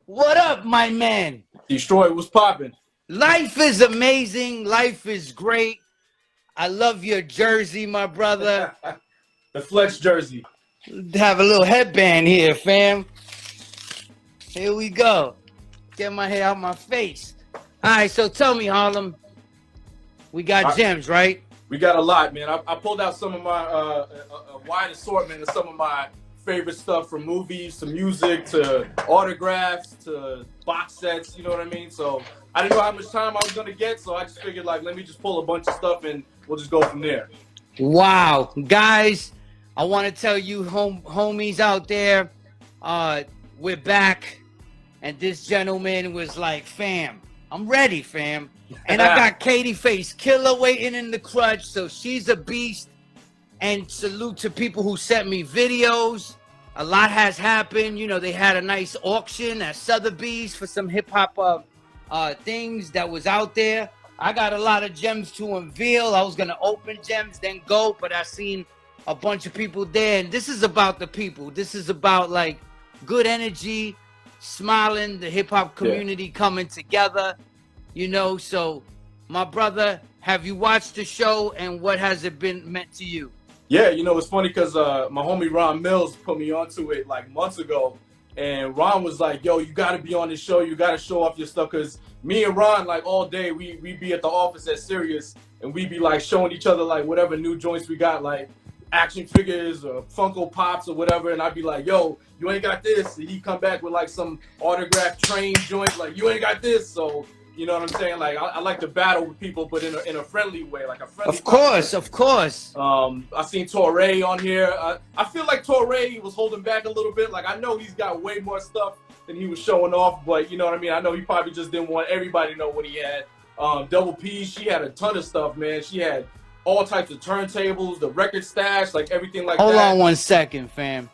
What up, my man? Destroy, what's popping? Life is amazing. Life is great. I love your jersey, my brother. The flex jersey. Have a little headband here, fam. Here we go. Get my hair out my face. All right, so tell me, Harlem. We got gems, right? We got a lot, man. I pulled out some of my a wide assortment of some of my favorite stuff, from movies to music to autographs to box sets. You know what I mean? So I didn't know how much time I was gonna get, so I just figured, like, let me just pull a bunch of stuff and we'll just go from there. Wow, guys! I want to tell you, homies out there, we're back, and this gentleman was like, "Fam, I'm ready, fam." And I got Ghostface Killah waiting in the crutch, so she's a beast. And salute to people who sent me videos. A lot has happened. You know, they had a nice auction at Sotheby's for some hip hop things that was out there. I got a lot of gems to unveil. I was gonna open gems, then go, but I seen a bunch of people there. And this is about the people. This is about like good energy, smiling, the hip hop community coming together. You know, so my brother, have you watched the show, and what has it been meant to you? Yeah, you know, it's funny because my homie Ron Mills put me onto it like months ago, and Ron was like, "Yo, you got to be on this show. You got to show off your stuff." Because me and Ron, like, all day we be at the office at Sirius, and we be like showing each other like whatever new joints we got, like action figures or Funko Pops or whatever. And I'd be like, "Yo, you ain't got this." And he'd come back with like some autographed train joint, like, "You ain't got this." So, you know what I'm saying? Like, I like to battle with people, but in a friendly way, like a friendly. Of course, of course. I seen Torre on here. I feel like Torre was holding back a little bit. Like, I know he's got way more stuff than he was showing off, but you know what I mean? I know he probably just didn't want everybody to know what he had. Double P, she had a ton of stuff, man. She had all types of turntables, the record stash, like everything like that. Hold on 1 second, fam.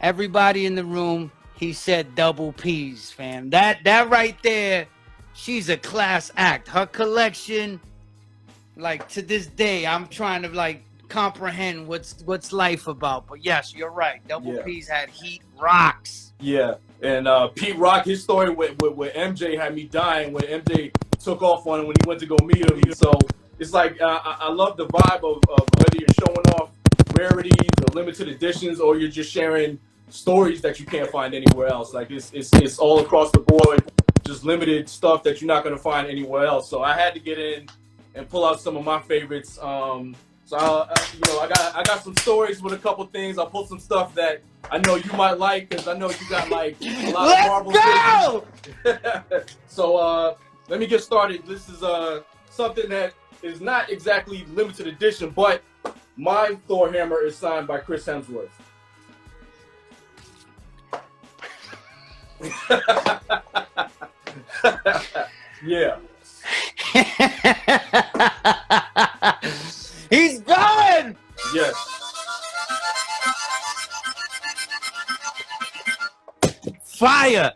Everybody in the room, he said double P's, fam. That right there. She's a class act. Her collection, like, to this day, I'm trying to like comprehend what's life about. But yes, you're right. Double P's had heat, rocks. Yeah, and Pete Rock, his story with MJ had me dying when MJ took off on him when he went to go meet him. So it's like I love the vibe of whether you're showing off rarities or limited editions, or you're just sharing stories that you can't find anywhere else. Like, it's all across the board. Just limited stuff that you're not going to find anywhere else. So I had to get in and pull out some of my favorites. So I got some stories with a couple things. I'll pull some stuff that I know you might like, because I know you got like a lot of Marvel things. So let me get started. This is something that is not exactly limited edition, but my Thor hammer is signed by Chris Hemsworth. Yeah. He's going. Yes. Fire.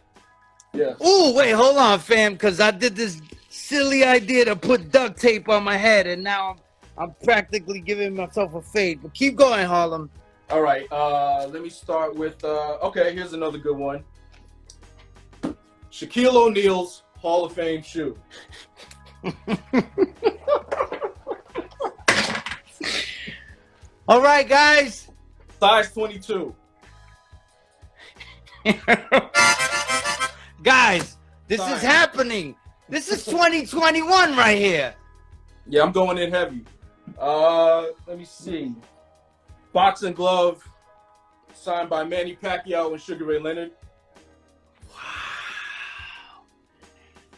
Yeah. Ooh, wait, hold on, fam, because I did this silly idea to put duct tape on my head, and now I'm practically giving myself a fade. But keep going, Harlem. All right. Let me start with. Okay, here's another good one. Shaquille O'Neal's Hall of Fame shoe. All right, guys. Size 22. Guys, this is happening. This is 2021 right here. Yeah, I'm going in heavy. Let me see. Boxing glove signed by Manny Pacquiao and Sugar Ray Leonard.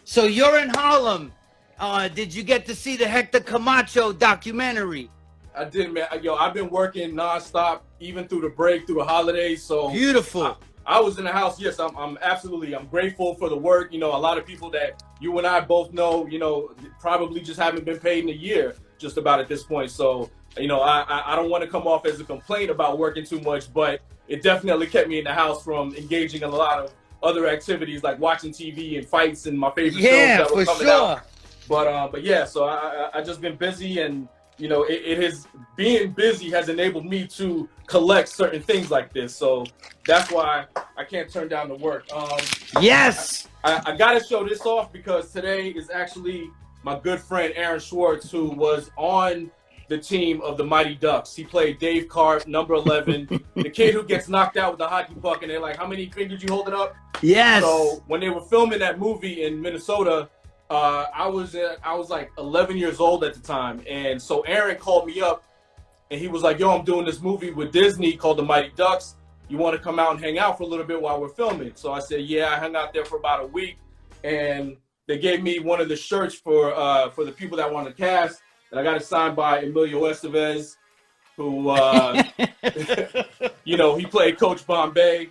So you're in Harlem. Did you get to see the Hector Camacho documentary? I did, man. Yo, I've been working nonstop, even through the break, through the holidays. So beautiful. I was in the house. Yes, I'm absolutely. I'm grateful for the work. You know, a lot of people that you and I both know, you know, probably just haven't been paid in a year, just about at this point. So, you know, I don't want to come off as a complaint about working too much, but it definitely kept me in the house from engaging in a lot of other activities like watching TV and fights and my favorite shows that were coming out. But yeah, so I just been busy, and you know, it has, being busy has enabled me to collect certain things like this. So that's why I can't turn down the work. Yes. I got to show this off because today is actually my good friend Aaron Schwartz, who was on the team of the Mighty Ducks. He played Dave Carp, number 11, the kid who gets knocked out with the hockey puck, and they're like, "How many fingers you holding up?" Yes. So when they were filming that movie in Minnesota, I was like 11 years old at the time, and so Aaron called me up, and he was like, "Yo, I'm doing this movie with Disney called The Mighty Ducks. You want to come out and hang out for a little bit while we're filming?" So I said, "Yeah." I hung out there for about a week, and they gave me one of the shirts for the people that want to cast, and I got it signed by Emilio Estevez, who you know, he played Coach Bun B.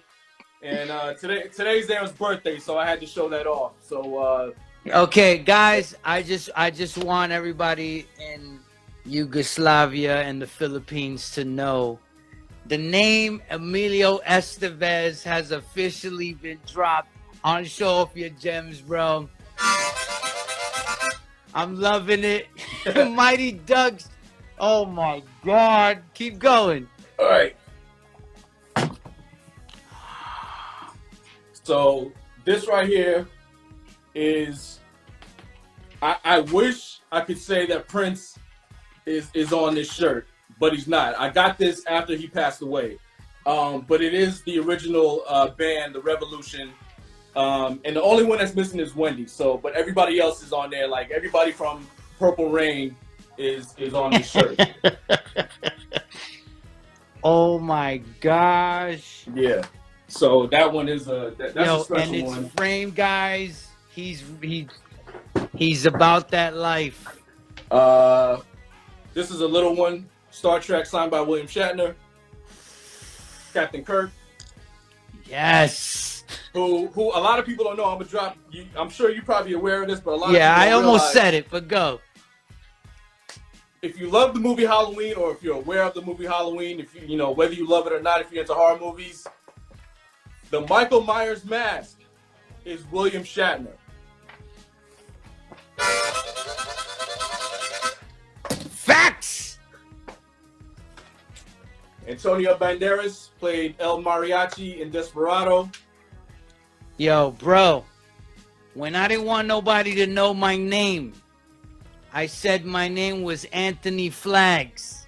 And today's Aaron's birthday, so I had to show that off. So okay, guys, I just want everybody in Yugoslavia and the Philippines to know the name Emilio Estevez has officially been dropped on Showoff Your Gems, bro. I'm loving it. Mighty Ducks. Oh my God. Keep going. all right. So this right here is, I wish I could say that Prince is on this shirt, but he's not. I got this after he passed away. But it is the original band, The Revolution. And the only one that's missing is Wendy. So, but everybody else is on there. Like everybody from Purple Rain is on this shirt. Oh my gosh. Yeah. So that one is that's Yo, a special and it's one. framed, guys. He's about that life. This is a little one, Star Trek, signed by William Shatner, Captain Kirk. Yes. Who a lot of people don't know. I'm gonna drop. I'm sure you're probably aware of this, but a lot. Yeah, of people I don't almost realize, said it, but go. if you love the movie Halloween, or if you're aware of the movie Halloween, if you know whether you love it or not, if you're into horror movies, the Michael Myers mask is William Shatner. Facts. Antonio Banderas played El Mariachi in Desperado. Yo, bro, when I didn't want nobody to know my name, I said my name was Anthony Flags.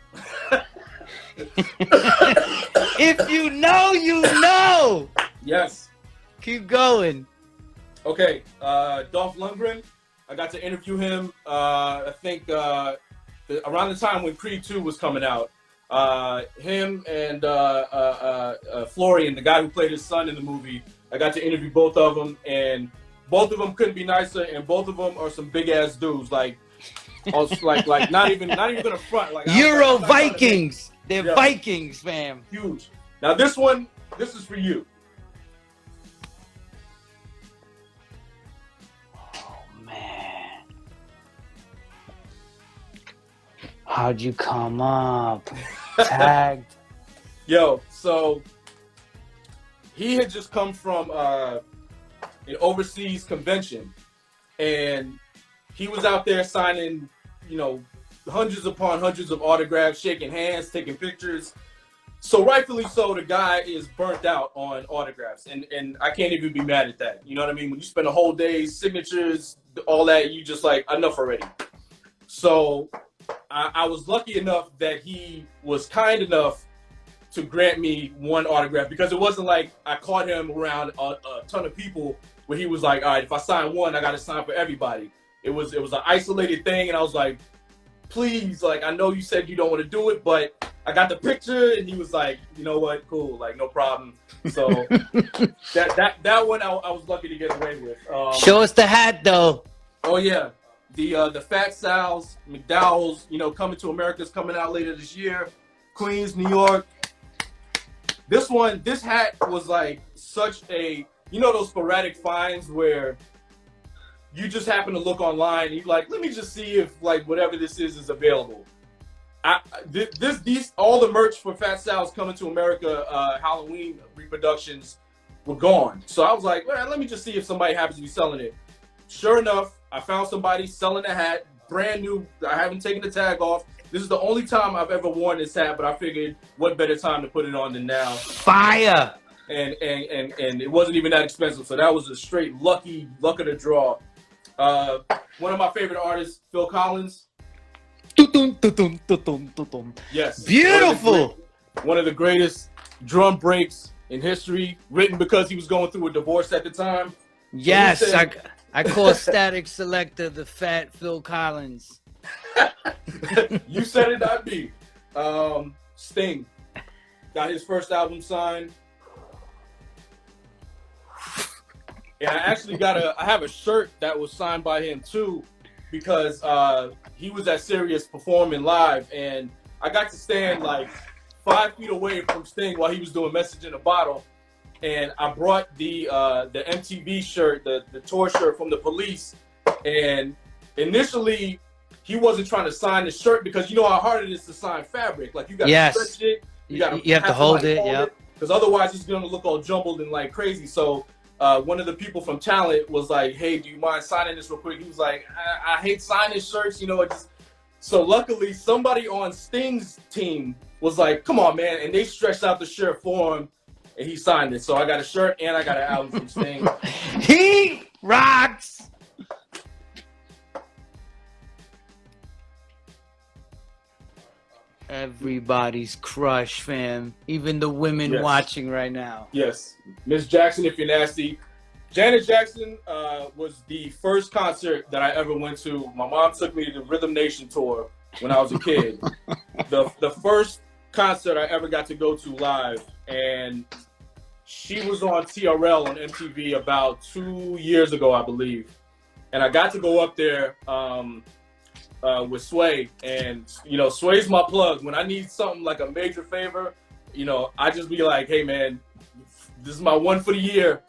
If you know, you know. Yes. Keep going. Okay, Dolph Lundgren. I got to interview him. I think around the time when Creed 2 was coming out. Him and Florian, the guy who played his son in the movie. I got to interview both of them, and both of them couldn't be nicer, and both of them are some big ass dudes, like not even gonna front. Like Euro Vikings, they're yeah. Vikings, fam. Huge. Now this one, this is for you. Oh man, how'd you come up? Tagged. Yo, so he had just come from an overseas convention, and he was out there signing, you know, hundreds upon hundreds of autographs, shaking hands, taking pictures. So rightfully so, the guy is burnt out on autographs, and I can't even be mad at that. You know what I mean? When you spend a whole day, signatures, all that, you just like, enough already. So I was lucky enough that he was kind enough to grant me one autograph, because it wasn't like I caught him around a ton of people where he was like, all right, if I sign one, I got to sign for everybody. It was an isolated thing, and I was like, please, like, I know you said you don't want to do it, but I got the picture, and he was like, you know what, cool, like, no problem. So that one I was lucky to get away with. Show us the hat, though. Oh yeah, the Fat Sal's, McDowell's, you know, Coming to America's coming out later this year. Queens, New York. This hat was like such a, you know, those sporadic finds where you just happen to look online and you're like, let me just see if like whatever this is available. All the merch for Fat Sal's Coming to America Halloween reproductions were gone. So I was like, well, let me just see if somebody happens to be selling it. Sure enough, I found somebody selling a hat, brand new. I haven't taken the tag off. This is the only time I've ever worn this hat, but I figured what better time to put it on than now. Fire! And it wasn't even that expensive, so that was a straight luck of the draw. One of my favorite artists, Phil Collins. Yes. Beautiful. One of the greatest drum breaks in history, written because he was going through a divorce at the time. Yes, So I call Static Selector the fat Phil Collins. You said it, not me. Sting got his first album signed. And I actually I have a shirt that was signed by him too, because he was at Sirius performing live, and I got to stand like 5 feet away from Sting while he was doing Message in a Bottle. And I brought the MTV shirt, the tour shirt from the Police. And initially, he wasn't trying to sign the shirt because you know how hard it is to sign fabric. Like you got to stretch it, you have to hold it, yep. Because otherwise, it's gonna look all jumbled and like crazy. So one of the people from Talent was like, "Hey, do you mind signing this real quick?" He was like, "I hate signing shirts, you know." It just... So luckily, somebody on Sting's team was like, "Come on, man!" And they stretched out the shirt for him. And he signed it. So I got a shirt and I got an album from Sting. He rocks. Everybody's crush, fam. Even the women watching right now. Yes. Miss Jackson, if you're nasty. Janet Jackson was the first concert that I ever went to. My mom took me to the Rhythm Nation tour when I was a kid. the first concert I ever got to go to live, and she was on TRL on MTV about 2 years ago, I believe. And I got to go up there with Sway, and you know, Sway's my plug. When I need something like a major favor, you know, I just be like, "Hey man, this is my one for the year."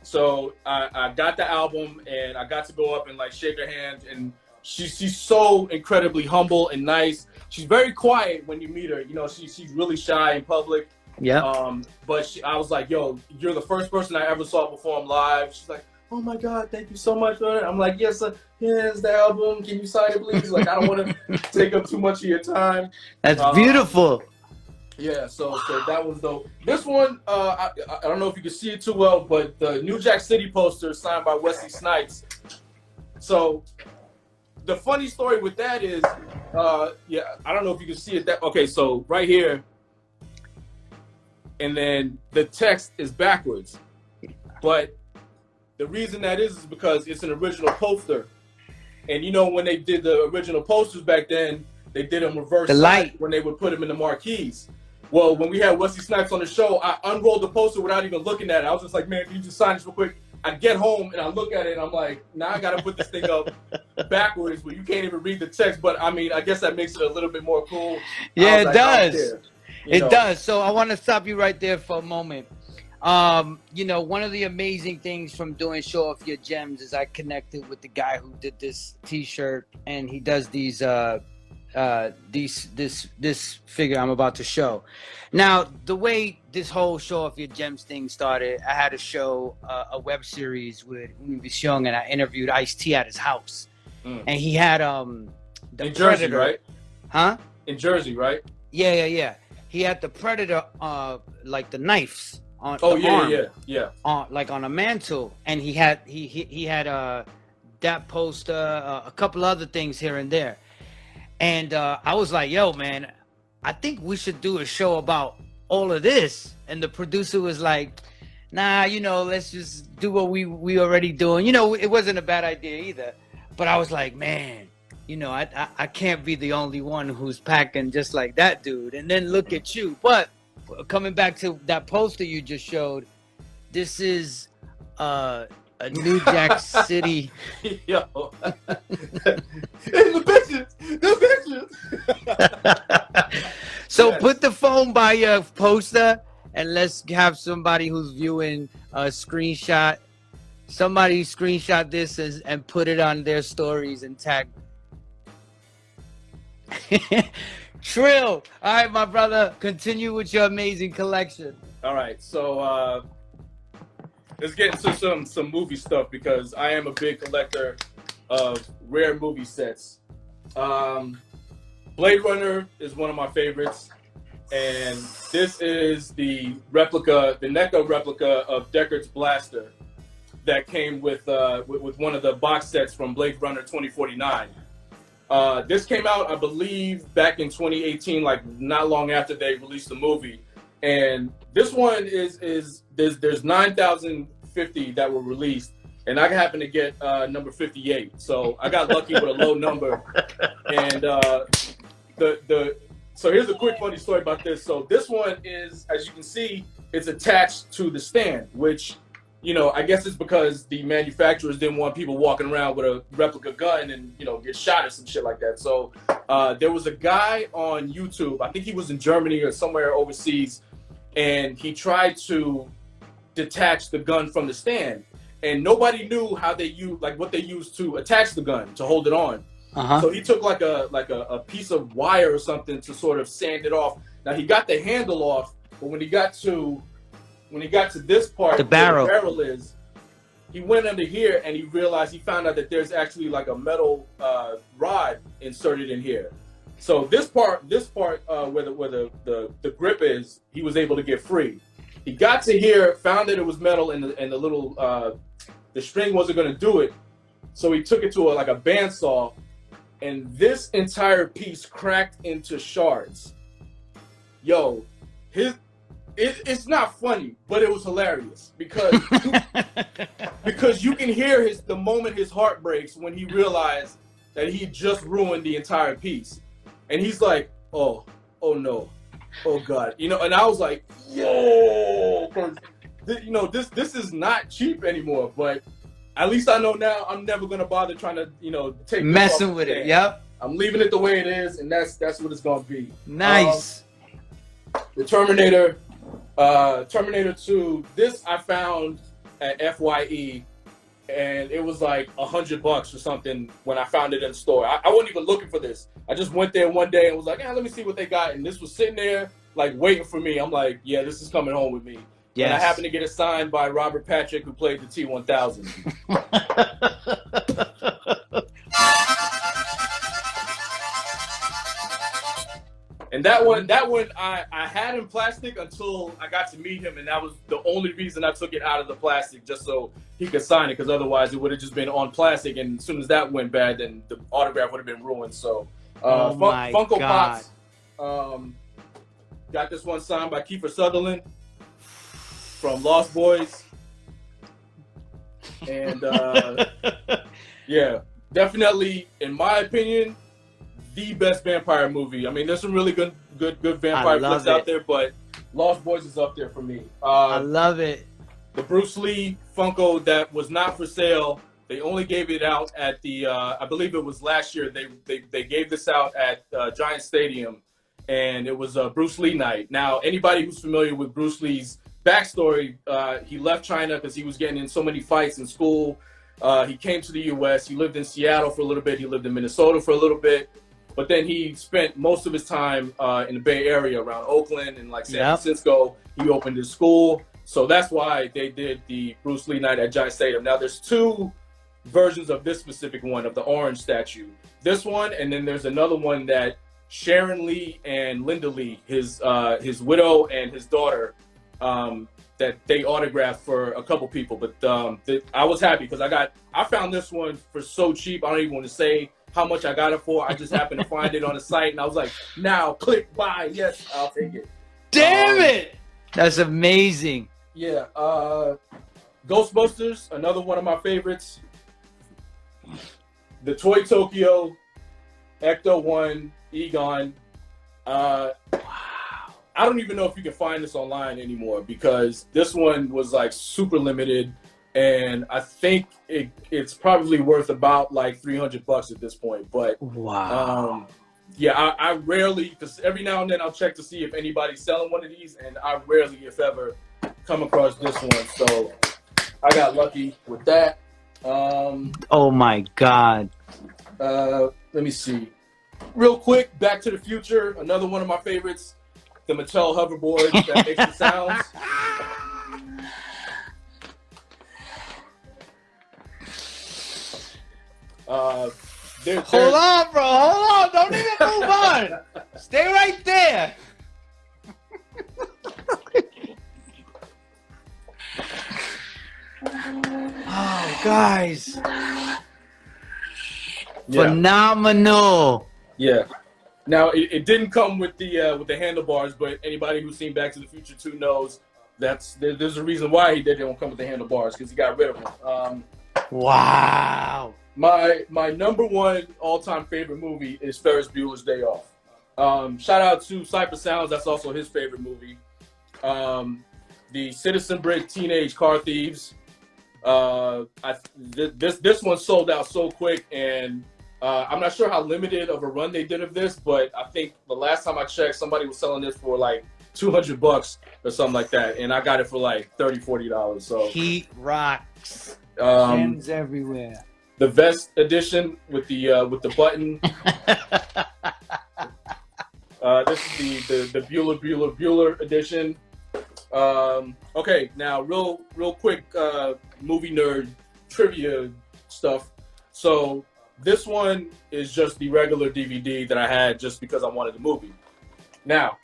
So I got the album, and I got to go up and like shake her hand, and she's so incredibly humble and nice. She's very quiet when you meet her. You know, she's really shy in public. Yeah. But I was like, "Yo, you're the first person I ever saw perform live." She's like, "Oh my God, thank you so much for it." I'm like, "Yes, here's the album. Can you sign it, please?" Like, I don't want to take up too much of your time. That's beautiful. Yeah, so that was dope. This one, I don't know if you can see it too well, but the New Jack City poster signed by Wesley Snipes. So the funny story with that is, yeah, I don't know if you can see it. Okay, so right here, and then the text is backwards. But the reason that is because it's an original poster. And you know, when they did the original posters back then, they did them reverse light when they would put them in the marquees. Well, when we had Wesley Snipes on the show, I unrolled the poster without even looking at it. I was just like, "Man, can you just sign this real quick?" I get home and I look at it and I'm like, now I got to put this thing up backwards where you can't even read the text. But I mean, I guess that makes it a little bit more cool. Yeah, it does. It does. So I want to stop you right there for a moment. You know, one of the amazing things from doing Showoff Your Gems is I connected with the guy who did this T-shirt, and he does these this figure I'm about to show. Now, the way this whole Showoff Your Gems thing started, I had a show, a web series with Umi Young, and I interviewed Ice-T at his house, and he had the in Predator, Jersey, right? Huh? In Jersey, right? Yeah. He had the Predator, like the knives. On yeah. Like on a mantle, and he had that poster, a couple other things here and there, and I was like, "Yo, man, I think we should do a show about all of this." And the producer was like, "Nah, you know, let's just do what we already doing." You know, it wasn't a bad idea either, but I was like, "Man, you know, I can't be the only one who's packing just like that dude." And then look at you, but. Coming back to that poster you just showed, this is a New Jack City. Yo, the bitches. So yes. Put the phone by your poster, and let's have somebody who's viewing a screenshot. Somebody screenshot this and put it on their stories and tag. Trill. All right, my brother, continue with your amazing collection. All right, so let's get into some movie stuff because I am a big collector of rare movie sets. Blade Runner is one of my favorites. And this is the replica, the NECA replica of Deckard's blaster that came with one of the box sets from Blade Runner 2049. This came out, I believe, back in 2018, like not long after they released the movie. And this one there's 9,050 that were released, and I happened to get number 58. So I got lucky with a low number. And so here's a quick funny story about this. So this one is, as you can see, it's attached to the stand, which, you know, I guess it's because the manufacturers didn't want people walking around with a replica gun and, you know, get shot or some shit like that. So there was a guy on YouTube, I think he was in Germany or somewhere overseas, and he tried to detach the gun from the stand. And nobody knew how they use, like what they used to attach the gun, to hold it on. So he took like a piece of wire or something to sort of sand it off. Now he got the handle off, but when he got to this part, the barrel. Where the barrel is, he went under here and he realized, he found out that there's actually like a metal rod inserted in here. So this part where the grip is, he was able to get free. He got to here, found that it was metal, and the little the string wasn't going to do it. So he took it to like a bandsaw, and this entire piece cracked into shards. Yo, it's not funny, but it was hilarious because you can hear the moment his heart breaks when he realized that he just ruined the entire piece, and he's like, oh no, oh God, you know. And I was like, yo, because you know this is not cheap anymore, but at least I know now I'm never gonna bother trying to, you know, take messing with it. Yep. I'm leaving it the way it is, and that's what it's gonna be. Nice. The Terminator, Terminator 2. This I found at FYE, and it was like $100 or something when I found it in the store. I wasn't even looking for this. I just went there one day and was like, yeah, let me see what they got. And this was sitting there like waiting for me. I'm like, yeah, this is coming home with me. Yes. And I happened to get it signed by Robert Patrick, who played the T-1000. And that one I had in plastic until I got to meet him, and that was the only reason I took it out of the plastic, just so he could sign it, because otherwise it would have just been on plastic, and as soon as that went bad, then the autograph would have been ruined. So Funko Pops, got this one signed by Kiefer Sutherland from Lost Boys. And yeah, definitely, in my opinion, the best vampire movie. I mean, there's some really good vampire flicks out there, but Lost Boys is up there for me. I love it. The Bruce Lee Funko that was not for sale, they only gave it out at the, I believe it was last year, they gave this out at Giant Stadium, and it was Bruce Lee night. Now, anybody who's familiar with Bruce Lee's backstory, he left China because he was getting in so many fights in school. He came to the U.S. He lived in Seattle for a little bit. He lived in Minnesota for a little bit. But then he spent most of his time in the Bay Area around Oakland and like San Francisco. He opened his school. So that's why they did the Bruce Lee night at Giant Stadium. Now there's two versions of this specific one, of the orange statue. This one, and then there's another one that Sharon Lee and Linda Lee, his widow and his daughter, that they autographed for a couple people. But I was happy because I found this one for so cheap. I don't even want to say how much I got it for. I just happened to find it on the site, and I was like, now click buy. Yes, I'll take it. Damn it! That's amazing. Yeah. Ghostbusters, another one of my favorites. The Toy Tokyo, Ecto-1, Egon. Wow. I don't even know if you can find this online anymore, because this one was like super limited, and I think it's probably worth about like $300 at this point. But wow. Yeah, I rarely, because every now and then I'll check to see if anybody's selling one of these, and I rarely, if ever, come across this one. So I got lucky with that. Oh my God. Let me see. Real quick, Back to the Future, another one of my favorites. The Mattel hoverboard that makes the sounds. Hold on, bro. Hold on. Don't even move on. Stay right there. Oh, guys. Yeah. Phenomenal. Yeah. Now it didn't come with the handlebars, but anybody who's seen Back to the Future 2 knows there's a reason why they don't come with the handlebars, because he got rid of them. Wow. My number one all-time favorite movie is Ferris Bueller's Day Off. Shout out to Cypher Sounds, that's also his favorite movie. The Citizen Brick Teenage Car Thieves. This one sold out so quick, and I'm not sure how limited of a run they did of this, but I think the last time I checked, somebody was selling this for like $200 or something like that, and I got it for like $30-$40. So Heat rocks. Gems everywhere. The vest edition with the button. This is the Bueller edition. Okay, now real quick movie nerd trivia stuff. So this one is just the regular DVD that I had just because I wanted the movie. Now,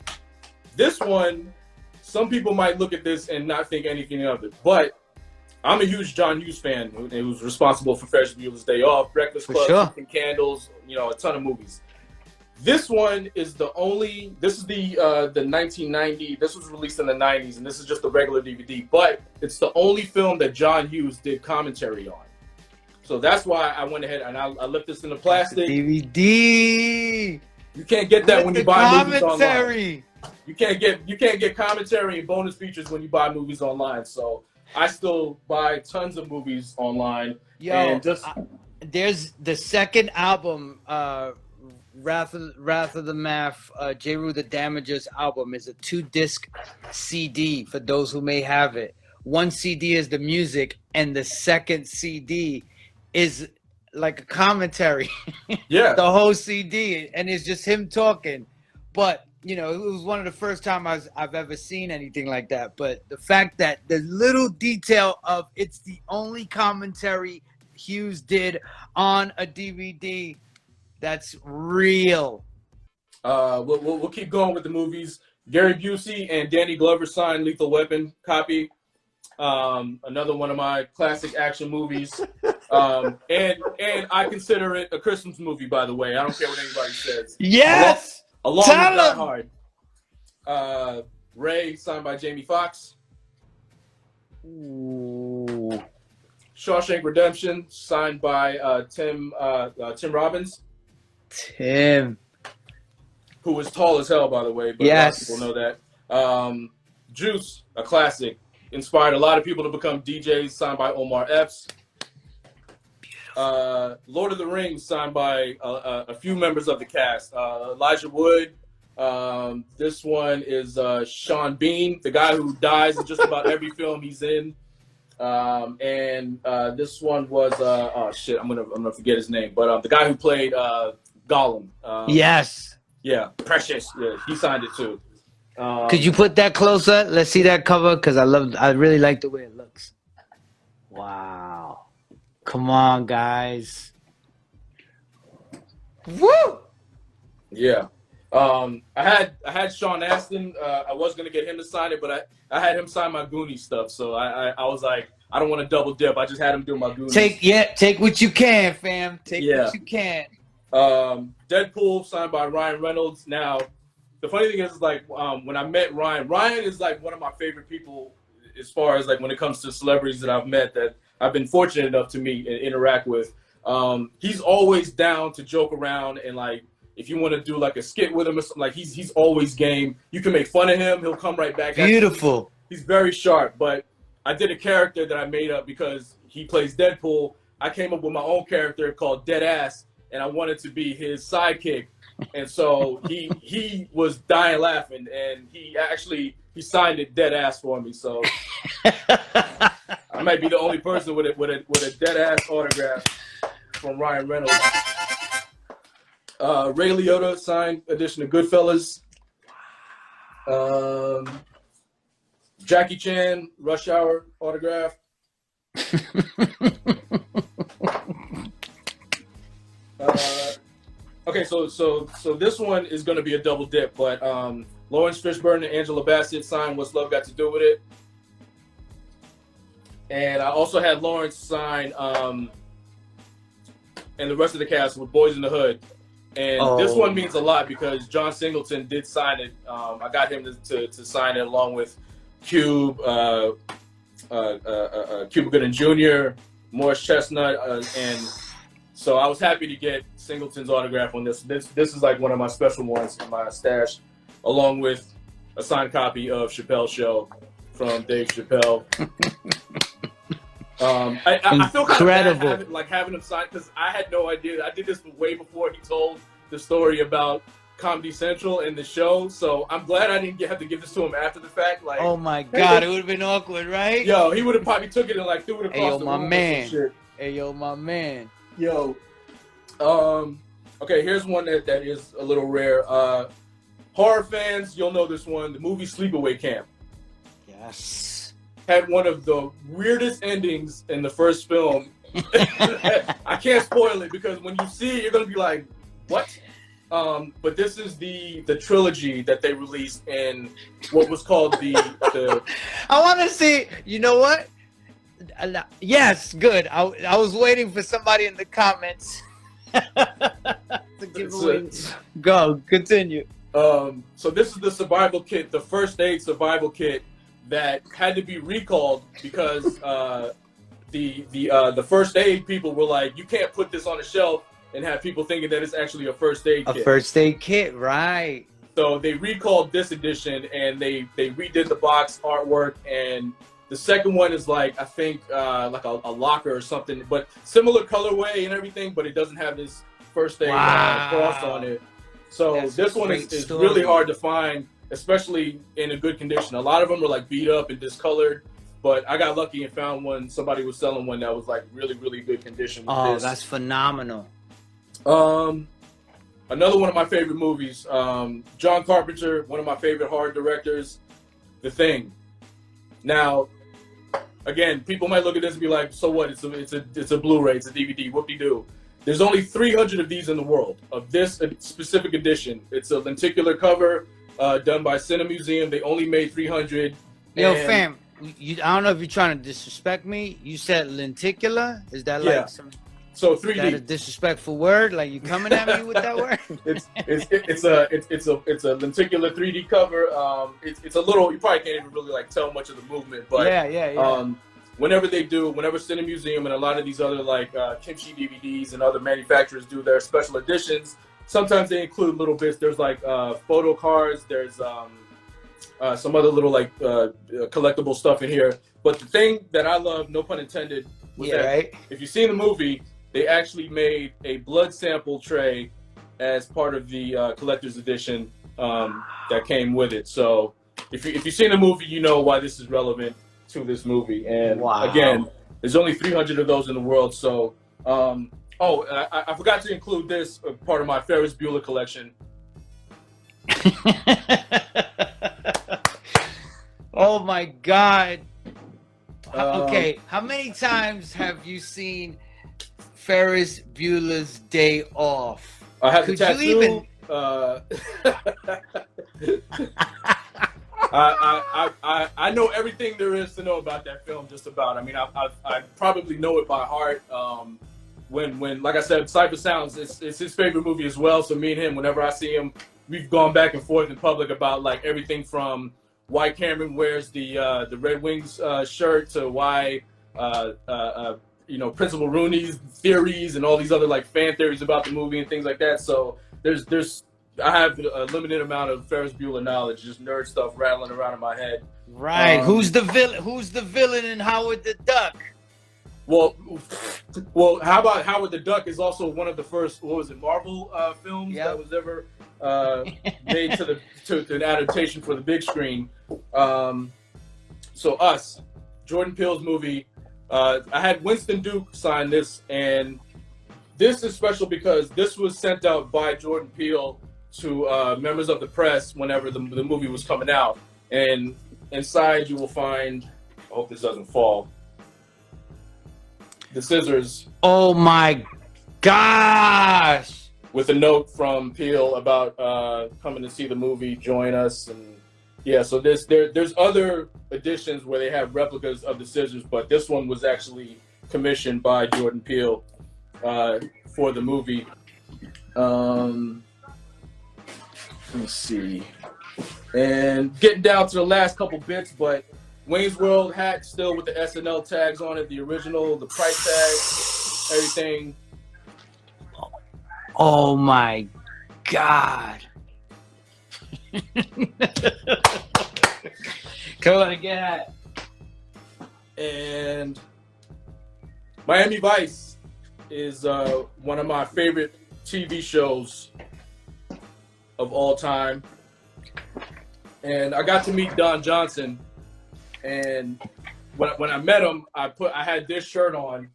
this one, some people might look at this and not think anything of it, but I'm a huge John Hughes fan who was responsible for Ferris Bueller's Day Off, Breakfast Club, Sixteen Candles, a ton of movies. This one is the 1990, this was released in the 90s, and this is just a regular DVD, but it's the only film that John Hughes did commentary on. So that's why I went ahead and I left this in the plastic. DVD. You can't get that when you buy movies online. You can't get commentary and bonus features when you buy movies online. So I still buy tons of movies online. Yo, and there's the second album, Wrath of the Math, J. Rue the Damages album is a 2-disc CD for those who may have it. One CD is the music, and the second CD is like a commentary. Yeah. The whole CD, and it's just him talking. But, it was one of the first times I've ever seen anything like that. But the fact that the little detail of it's the only commentary Hughes did on a DVD, that's real. We'll keep going with the movies. Gary Busey and Danny Glover signed Lethal Weapon copy. Another one of my classic action movies. And I consider it a Christmas movie, by the way. I don't care what anybody says. Yes! Along with Die Hard. Ray, signed by Jamie Foxx. Ooh. Shawshank Redemption, signed by Tim Robbins. Tim. Who was tall as hell, by the way, but yes. A lot of people know that. Juice, a classic. Inspired a lot of people to become DJs, signed by Omar Epps. Lord of the Rings, signed by a few members of the cast. Elijah Wood. This one is Sean Bean, the guy who dies in just about every film he's in. And this one was I'm gonna forget his name, but the guy who played Gollum. Yes. Yeah, Precious. Yeah, he signed it too. Could you put that closer? Let's see that cover, because I really like the way it looks. Wow. Come on, guys. Woo! Yeah. I had Sean Astin. I was gonna get him to sign it, but I had him sign my Goonies stuff. So I was like, I don't want to double dip. I just had him do my Goonies. Take what you can, fam. Take what you can. Deadpool, signed by Ryan Reynolds. Now, the funny thing is, like, when I met Ryan is like one of my favorite people as far as like when it comes to celebrities that I've met that I've been fortunate enough to meet and interact with. He's always down to joke around, and like if you want to do like a skit with him or something, like he's always game. You can make fun of him, he'll come right back. Beautiful. He's very sharp. But I did a character that I made up because he plays Deadpool. I came up with my own character called Deadass, and I wanted to be his sidekick. And so he was dying laughing, and he signed it Deadass for me. So I might be the only person with a Deadass autograph from Ryan Reynolds. Ray Liotta signed edition of Goodfellas. Jackie Chan Rush Hour autograph. so this one is going to be a double dip, but Lawrence Fishburne and Angela Bassett signed What's Love Got to Do with It, and I also had Lawrence sign and the rest of the cast with Boys in the Hood. And this one means a lot because John Singleton did sign it. I got him to sign it along with Cube, Cuba Gooding Jr., Morris Chestnut, and so I was happy to get Singleton's autograph on this. This is like one of my special ones in my stash, along with a signed copy of Chappelle's Show from Dave Chappelle. I feel kind of bad having him sign because I had no idea. I did this way before he told the story about Comedy Central and the show, so I'm glad I didn't have to give this to him after the fact. Like, oh my God, it would have been awkward, right? Yo, he would have probably took it and like threw it across the room. Hey, yo, my man. Yo, okay, here's one that is a little rare. Horror fans, you'll know this one. The movie Sleepaway Camp. Yes. Had one of the weirdest endings in the first film. I can't spoil it because when you see it, you're gonna be like, "What?" But this is the trilogy that they released in what was called the. I want to see. You know what? Yes, good. I was waiting for somebody in the comments to give away. Go, continue. So this is the survival kit, the first aid survival kit that had to be recalled because the first aid people were like, you can't put this on a shelf and have people thinking that it's actually a first aid kit. A first aid kit, right. So they recalled this edition and they redid the box artwork, and the second one is like, I think like a locker or something, but similar colorway and everything, but it doesn't have this first aid cross on it. So that's this one is really hard to find, especially in a good condition. A lot of them are like beat up and discolored, but I got lucky and found one. Somebody was selling one that was like really, really good condition. With that's phenomenal. Another one of my favorite movies, John Carpenter, one of my favorite horror directors, The Thing. Now, again, people might look at this and be like, so what? It's a Blu-ray, it's a DVD, whoop-de-doo. There's only 300 of these in the world, of this specific edition. It's a lenticular cover done by Cinemuseum. They only made 300. Yo, fam, I don't know if you're trying to disrespect me. You said lenticular? Is that like some... So 3D. Is that a disrespectful word? Like you coming at me with that word? It's a lenticular 3D cover. It's a little, you probably can't even really like tell much of the movement, but yeah. Whenever Cinemuseum and a lot of these other like Kimchi DVDs and other manufacturers do their special editions, sometimes they include little bits. There's like photo cards. There's some other little like collectible stuff in here. But the thing that I love, no pun intended, was that if you've seen the movie, they actually made a blood sample tray as part of the collector's edition that came with it. So if you've seen the movie, you know why this is relevant to this movie. And again, there's only 300 of those in the world. So, I forgot to include this part of my Ferris Bueller collection. Oh my God. Okay, how many times have you seen Ferris Bueller's Day Off? I have the tattoo. I know everything there is to know about that film, just about. I mean, I probably know it by heart. When like I said, Cypher Sounds, it's his favorite movie as well. So me and him, whenever I see him, we've gone back and forth in public about like everything from why Cameron wears the Red Wings shirt to why Principal Rooney's theories and all these other like fan theories about the movie and things like that. So I have a limited amount of Ferris Bueller knowledge, just nerd stuff rattling around in my head. Right. Who's the villain? Who's the villain in Howard the Duck? Well, how about Howard the Duck is also one of the first, Marvel films that was ever made to an adaptation for the big screen. So Us, Jordan Peele's movie. I had Winston Duke sign this, and this is special because this was sent out by Jordan Peele to members of the press whenever the movie was coming out. And inside you will find, I hope this doesn't fall, the scissors. Oh my gosh! with a note from Peel about coming to see the movie, join us, and yeah. So there's other editions where they have replicas of the scissors, but this one was actually commissioned by Jordan Peele for the movie. Let me see, and getting down to the last couple bits, but Wayne's World hat still with the SNL tags on it, the original, the price tag, everything. Oh my God. Come on, get it. And Miami Vice is one of my favorite TV shows of all time. And I got to meet Don Johnson. And when I met him, I had this shirt on.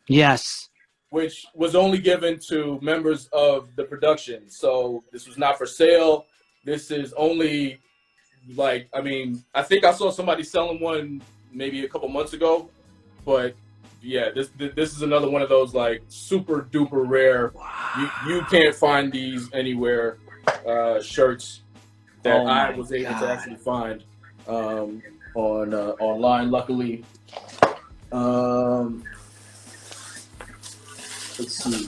Yes. Which was only given to members of the production. So this was not for sale. This is only like, I mean, I think I saw somebody selling one maybe a couple months ago, but yeah, this is another one of those like super duper rare. Wow. You can't find these anywhere, shirts that I was able to actually find on online. Luckily, let's see.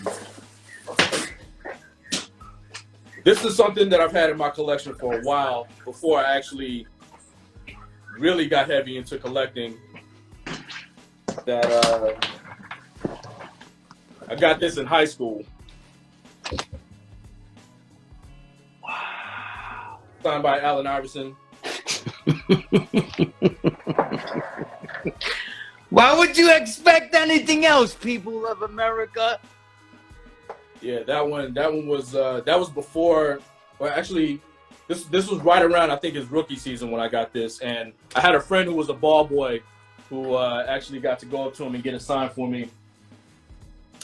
This is something that I've had in my collection for a while before I actually really got heavy into collecting. That I got this in high school. Wow. Signed by Allen Iverson. Why would you expect anything else, people of America? Yeah, that one was before. Well, actually, this was right around I think his rookie season when I got this, and I had a friend who was a ball boy who actually got to go up to him and get it signed for me.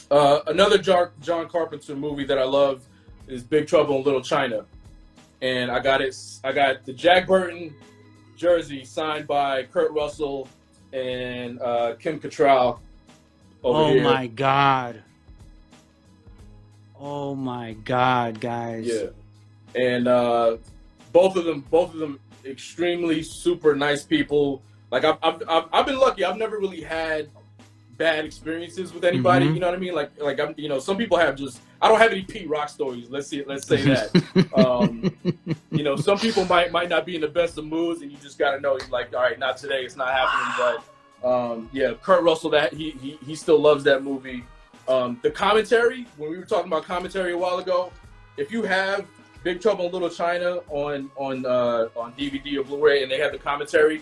Another John Carpenter movie that I love is Big Trouble in Little China, and I got the Jack Burton jersey signed by Kurt Russell and Kim Cattrall over here. Oh my God. Oh my God, guys. Yeah, and both of them extremely super nice people. Like I've been lucky. I've never really had bad experiences with anybody. Mm-hmm. You know what I mean? Like I'm, some people have just. I don't have any Pete Rock stories. Let's say that. Some people might not be in the best of moods, and you just gotta know, like, all right, not today. It's not happening. But yeah, Kurt Russell, that he still loves that movie. The commentary, when we were talking about commentary a while ago, if you have Big Trouble in Little China on DVD or Blu-ray and they have the commentary,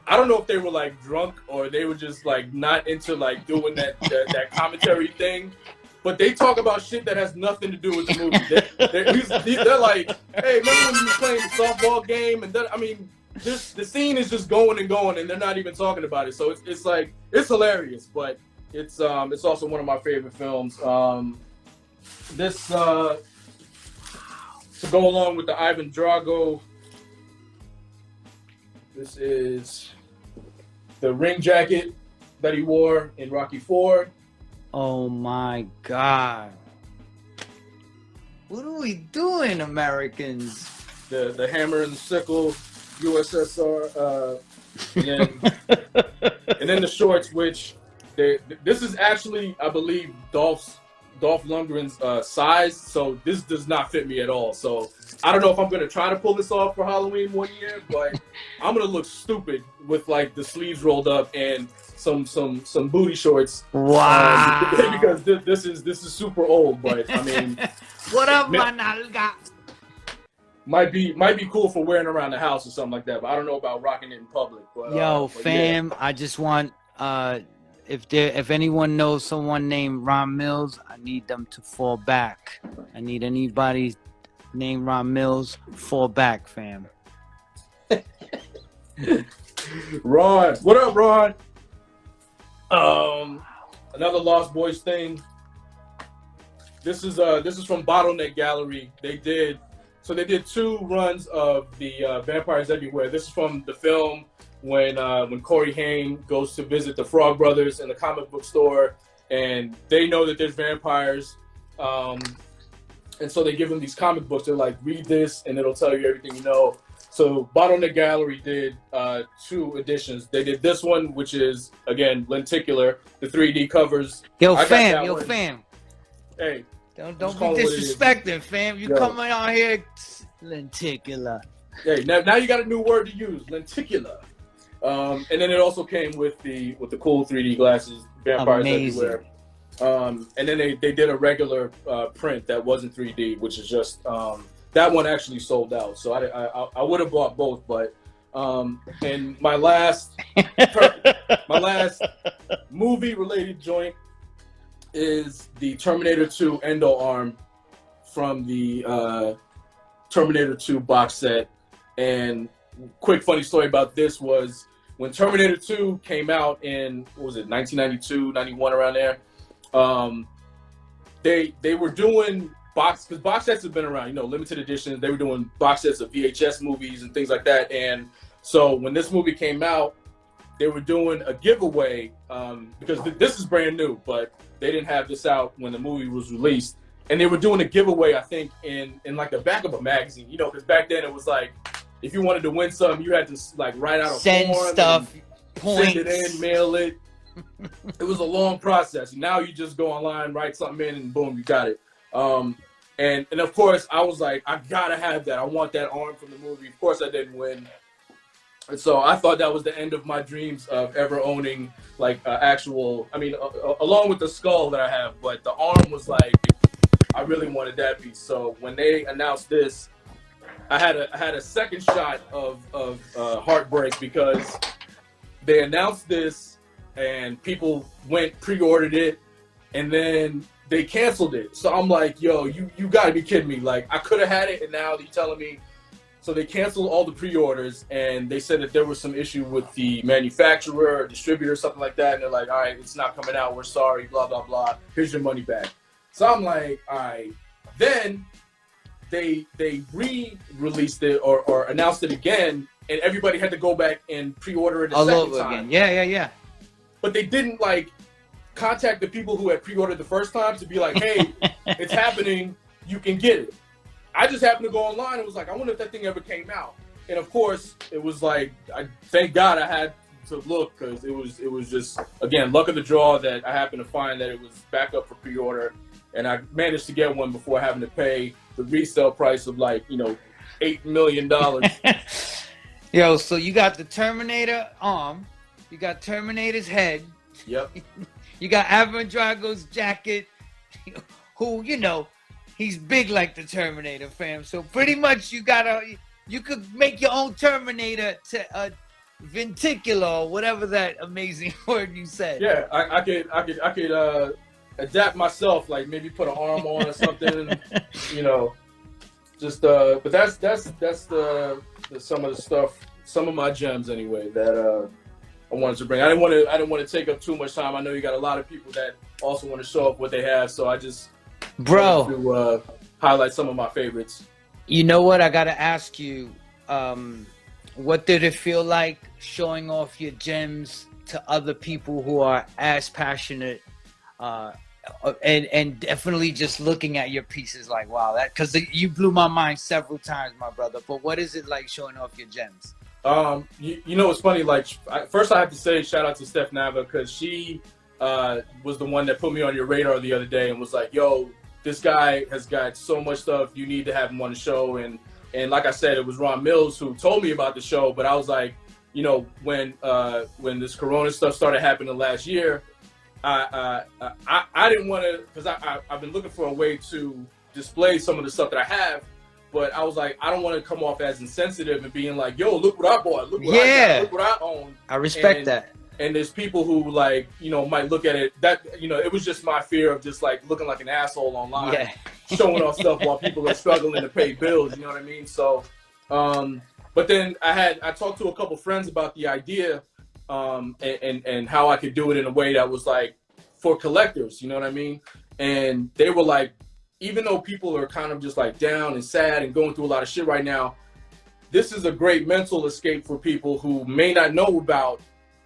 I don't know if they were like drunk or they were just like not into like doing that commentary thing, but they talk about shit that has nothing to do with the movie. They're like, hey, remember when you were playing the softball game? And then, I mean, the scene is just going and going, and they're not even talking about it. So it's like, it's hilarious, but it's also one of my favorite films. This to go along with the Ivan Drago. This is the ring jacket that he wore in Rocky IV. Oh my God. What are we doing, Americans? The hammer and the sickle, USSR, and then the shorts, which this is actually, I believe, Dolph Lundgren's size, so this does not fit me at all. So I don't know if I'm gonna try to pull this off for Halloween one year, but I'm gonna look stupid with like the sleeves rolled up and some booty shorts. Wow. Because this is super old, but I mean, what up, Manalga? Might be cool for wearing around the house or something like that, but I don't know about rocking it in public. But, fam, yeah. I just want if anyone knows someone named Ron Mills, I need them to fall back. I need anybody named Ron Mills fall back, fam. Ron, what up, Ron? Another Lost Boys thing. This is from Bottleneck Gallery. They did 2 runs of the Vampires Everywhere. This is from the film when Corey Haim goes to visit the Frog Brothers in the comic book store, and they know that there's vampires. And so they give them these comic books. They're like, read this, and it'll tell you everything you know. So Bottleneck Gallery did 2 editions. They did this one, which is, again, lenticular, the 3D covers. Yo, I fam. Hey. Don't be disrespecting, fam. You coming out here lenticular. Hey, now you got a new word to use, lenticular. And then it also came with the cool 3D glasses, vampires everywhere. And then they did a regular print that wasn't 3D, which is just that one actually sold out. So I would have bought both, but and my last movie related joint is the Terminator 2 Endo arm from the Terminator 2 box set. And quick funny story about this was when Terminator 2 came out in, what was it, 1992, 91, around there. They were doing because box sets have been around, you know, limited editions. They were doing box sets of VHS movies and things like that. And so when this movie came out, they were doing a giveaway because this is brand new, but they didn't have this out when the movie was released. And they were doing a giveaway, I think, in like the back of a magazine, you know, because back then it was like, if you wanted to win something, you had to like write out a send form, stuff, points, send it in, mail it. It was a long process. Now you just go online, write something in, and boom, you got it. And of course, I was like, I gotta have that. I want that arm from the movie. Of course, I didn't win. And so I thought that was the end of my dreams of ever owning like actual, I mean, along with the skull that I have, but the arm was like, I really wanted that piece. So when they announced this, I had a second shot of heartbreak because they announced this and people pre-ordered it, and then they canceled it. So I'm like, yo, you gotta be kidding me. Like, I could have had it, and now you're telling me. So they canceled all the pre-orders, and they said that there was some issue with the manufacturer or distributor or something like that. And they're like, all right, it's not coming out. We're sorry, blah, blah, blah. Here's your money back. So I'm like, all right. Then they re-released it or announced it again, and everybody had to go back and pre-order it a second time. Again. Yeah. But they didn't like contact the people who had pre-ordered the first time to be like, hey, it's happening, you can get it. I just happened to go online and was like, I wonder if that thing ever came out. And of course, it was like, thank God I had to look, because it was just, again, luck of the draw that I happened to find that it was back up for pre-order. And I managed to get one before having to pay the resale price of like, you know, $8 million. Yo, so you got the Terminator arm, you got Terminator's head. Yep. You got Ivan Drago's jacket, who, you know, he's big like the Terminator, fam. So pretty much you could make your own Terminator to venticular or whatever that amazing word you said. Yeah, I could adapt myself, like maybe put an arm on or something, you know. Just but that's the some of the stuff, some of my gems anyway that I wanted to bring. I didn't want to take up too much time. I know you got a lot of people that also want to show off what they have, so I just wanted to highlight some of my favorites. You know what? I gotta ask you, what did it feel like showing off your gems to other people who are as passionate, and definitely just looking at your pieces like, wow, that, because you blew my mind several times, my brother. But what is it like showing off your gems? You know, it's funny, like, first I have to say shout out to Steph Nava, because she was the one that put me on your radar the other day and was like, yo, this guy has got so much stuff, you need to have him on the show. And like I said, it was Ron Mills who told me about the show, but I was like, you know, when this Corona stuff started happening last year, I didn't want to, because I've been looking for a way to display some of the stuff that I have. But I was like, I don't want to come off as insensitive and being like, yo, look what I bought, look what I got, look what I own. I respect that. And there's people who, like, you know, might look at it, that, you know, it was just my fear of just like looking like an asshole online, showing off stuff while people are struggling to pay bills, you know what I mean? So, but then I talked to a couple friends about the idea, and how I could do it in a way that was like for collectors, you know what I mean? And they were like, even though people are kind of just like down and sad and going through a lot of shit right now, this is a great mental escape for people who may not know about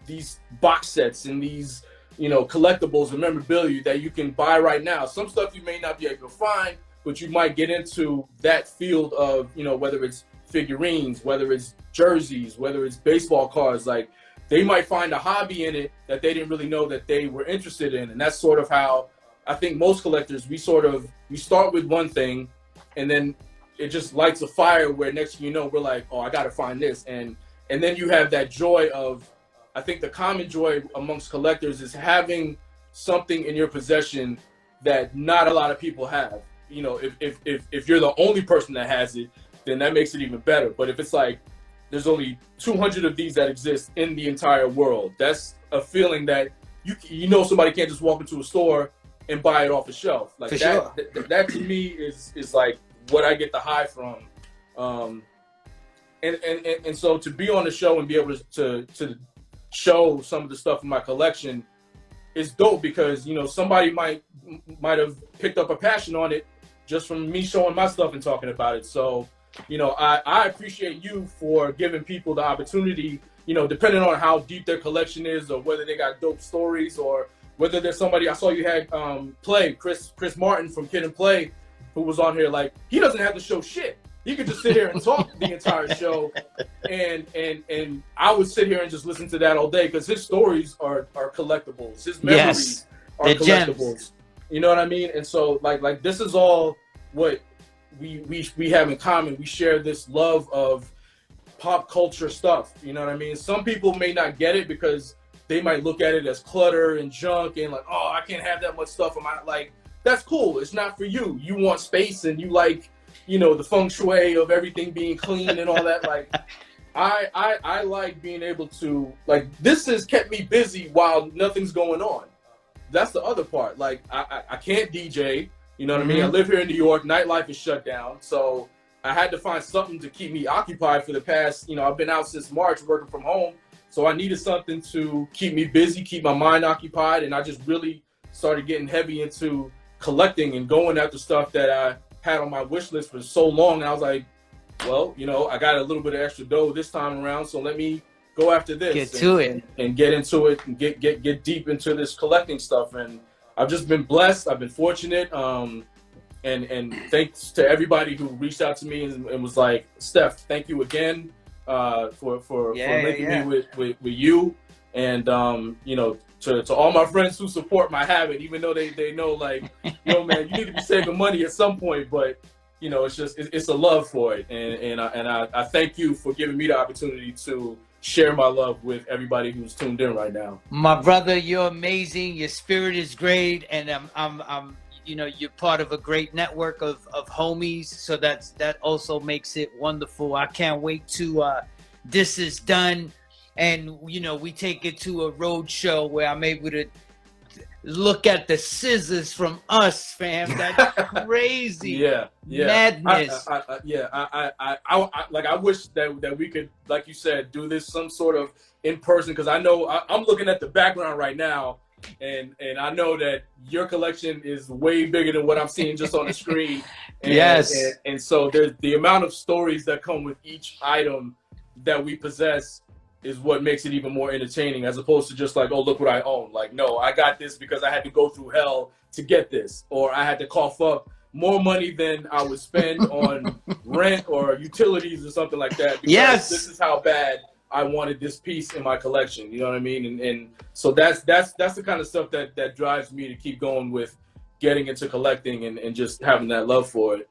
these box sets and these, you know, collectibles and memorabilia that you can buy right now. Some stuff you may not be able to find, but you might get into that field of, you know, whether it's figurines, whether it's jerseys, whether it's baseball cards, like they might find a hobby in it that they didn't really know that they were interested in. And that's sort of how I think most collectors, we start with one thing, and then it just lights a fire where next thing you know, we're like, oh, I got to find this. And then you have that joy of, I think the common joy amongst collectors is having something in your possession that not a lot of people have. You know, if you're the only person that has it, then that makes it even better. But if it's like, there's only 200 of these that exist in the entire world, that's a feeling that you know somebody can't just walk into a store and buy it off the shelf. Like that to me is like what I get the high from. And so to be on the show and be able to show some of the stuff in my collection is dope, because, you know, somebody might have picked up a passion on it just from me showing my stuff and talking about it. So, you know, I appreciate you for giving people the opportunity, you know, depending on how deep their collection is, or whether they got dope stories, or whether there's somebody, I saw you had Chris Martin from Kid and Play, who was on here. Like, he doesn't have to show shit. He could just sit here and talk the entire show, and I would sit here and just listen to that all day, because his stories are collectibles. His memories are collectibles. Gems. You know what I mean? And so like this is all what we have in common. We share this love of pop culture stuff. You know what I mean? Some people may not get it because they might look at it as clutter and junk and like, oh, I can't have that much stuff. Like, that's cool. It's not for you. You want space, and you like, you know, the feng shui of everything being clean and all that. Like, I like being able to, like, this has kept me busy while nothing's going on. That's the other part. Like, I can't DJ, you know what I mean? I live here in New York, nightlife is shut down. So I had to find something to keep me occupied for the past, you know, I've been out since March working from home. So I needed something to keep me busy, keep my mind occupied. And I just really started getting heavy into collecting and going after stuff that I had on my wish list for so long. And I was like, well, you know, I got a little bit of extra dough this time around, so let me go after this. Get to it. And get into it and get deep into this collecting stuff. And I've just been blessed. I've been fortunate. And thanks to everybody who reached out to me and was like, Steph, thank you again for linking me with you. And, you know, to all my friends who support my habit, even though they know, like, yo, man, you need to be saving money at some point. But, you know, it's just, it's a love for it. And I thank you for giving me the opportunity to share my love with everybody who's tuned in right now. My brother, you're amazing. Your spirit is great. And I'm you know, you're part of a great network of homies. So that also makes it wonderful. I can't wait to, this is done. And, you know, we take it to a road show where I'm able to look at the scissors from us, fam. That's crazy. Madness. I wish that we could, like you said, do this some sort of in person, because I know I'm looking at the background right now, and I know that your collection is way bigger than what I'm seeing just on the screen. And so there's the amount of stories that come with each item that we possess is what makes it even more entertaining, as opposed to just like, oh, look what I own. Like, no, I got this because I had to go through hell to get this, or I had to cough up more money than I would spend on rent or utilities or something like that. Because this is how bad I wanted this piece in my collection. You know what I mean? And so that's the kind of stuff that drives me to keep going with getting into collecting and just having that love for it.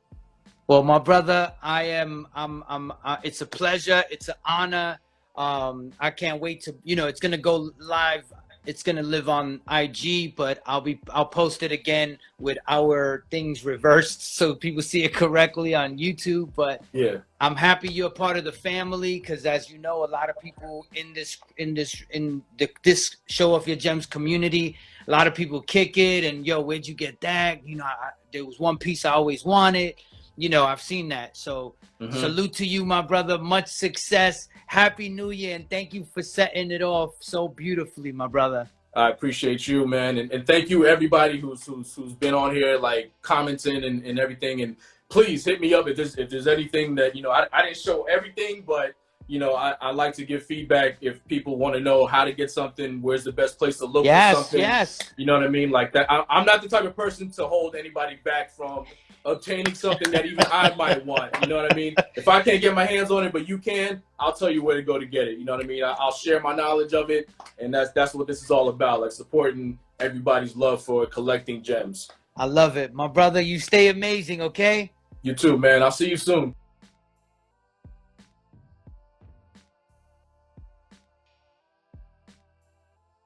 Well, my brother, it's a pleasure. It's an honor. I can't wait to, you know, it's going to go live. It's going to live on IG, but I'll post it again with our things reversed so people see it correctly on YouTube. But yeah, I'm happy you're a part of the family, because as you know, a lot of people in this Showoff Your Gems community, a lot of people kick it and, yo, where'd you get that? You know, there was one piece I always wanted. You know, I've seen that. So salute to you, my brother. Much success. Happy New Year. And thank you for setting it off so beautifully, my brother. I appreciate you, man. And thank you, everybody who's been on here, like, commenting and everything. And please hit me up if there's anything that, you know, I didn't show everything, but, you know, I like to give feedback if people want to know how to get something, where's the best place to look for something. Yes. You know what I mean? Like that. I'm not the type of person to hold anybody back from obtaining something that even I might want. You know what I mean? If I can't get my hands on it, but you can, I'll tell you where to go to get it. You know what I mean? I'll share my knowledge of it, and that's what this is all about, like supporting everybody's love for collecting gems. I love it. My brother, you stay amazing, okay? You too, man. I'll see you soon.